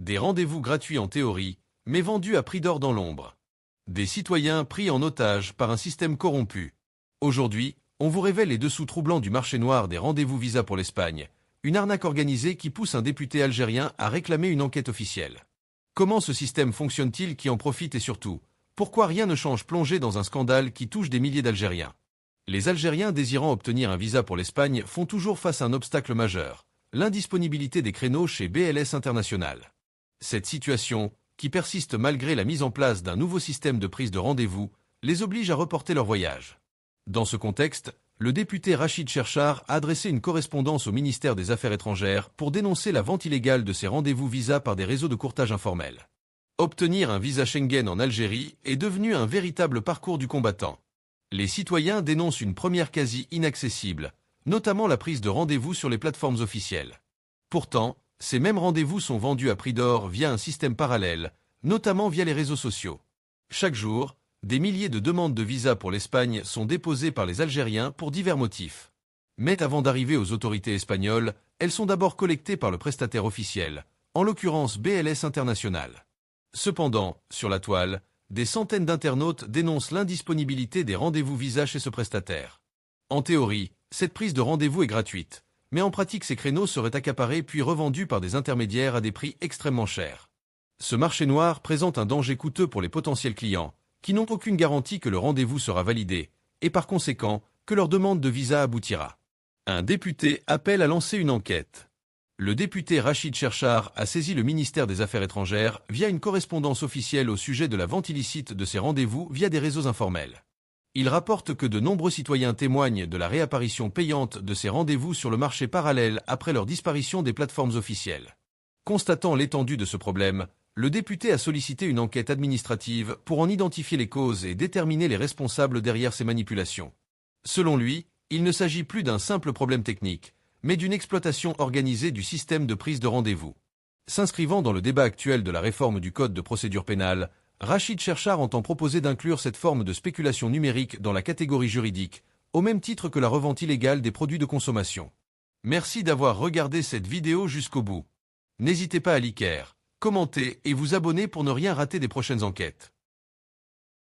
Des rendez-vous gratuits en théorie, mais vendus à prix d'or dans l'ombre. Des citoyens pris en otage par un système corrompu. Aujourd'hui, on vous révèle les dessous troublants du marché noir des rendez-vous visa pour l'Espagne, une arnaque organisée qui pousse un député algérien à réclamer une enquête officielle. Comment ce système fonctionne-t-il, qui en profite et surtout, pourquoi rien ne change plongé dans un scandale qui touche des milliers d'Algériens? Les Algériens désirant obtenir un visa pour l'Espagne font toujours face à un obstacle majeur, l'indisponibilité des créneaux chez BLS International. Cette situation, qui persiste malgré la mise en place d'un nouveau système de prise de rendez-vous, les oblige à reporter leur voyage. Dans ce contexte, le député Rachid Cherchar a adressé une correspondance au ministère des Affaires étrangères pour dénoncer la vente illégale de ces rendez-vous visa par des réseaux de courtage informels. Obtenir un visa Schengen en Algérie est devenu un véritable parcours du combattant. Les citoyens dénoncent une première quasi inaccessible, notamment la prise de rendez-vous sur les plateformes officielles. Pourtant, ces mêmes rendez-vous sont vendus à prix d'or via un système parallèle, notamment via les réseaux sociaux. Chaque jour, des milliers de demandes de visa pour l'Espagne sont déposées par les Algériens pour divers motifs. Mais avant d'arriver aux autorités espagnoles, elles sont d'abord collectées par le prestataire officiel, en l'occurrence BLS International. Cependant, sur la toile, des centaines d'internautes dénoncent l'indisponibilité des rendez-vous visa chez ce prestataire. En théorie, cette prise de rendez-vous est gratuite, mais en pratique ces créneaux seraient accaparés puis revendus par des intermédiaires à des prix extrêmement chers. Ce marché noir présente un danger coûteux pour les potentiels clients, qui n'ont aucune garantie que le rendez-vous sera validé, et par conséquent, que leur demande de visa aboutira. Un député appelle à lancer une enquête. Le député Rachid Cherchar a saisi le ministère des Affaires étrangères via une correspondance officielle au sujet de la vente illicite de ces rendez-vous via des réseaux informels. Il rapporte que de nombreux citoyens témoignent de la réapparition payante de ces rendez-vous sur le marché parallèle après leur disparition des plateformes officielles. Constatant l'étendue de ce problème, le député a sollicité une enquête administrative pour en identifier les causes et déterminer les responsables derrière ces manipulations. Selon lui, il ne s'agit plus d'un simple problème technique, mais d'une exploitation organisée du système de prise de rendez-vous. S'inscrivant dans le débat actuel de la réforme du Code de procédure pénale, Rachid Cherchar entend proposer d'inclure cette forme de spéculation numérique dans la catégorie juridique, au même titre que la revente illégale des produits de consommation. Merci d'avoir regardé cette vidéo jusqu'au bout. N'hésitez pas à liker, commenter et vous abonner pour ne rien rater des prochaines enquêtes.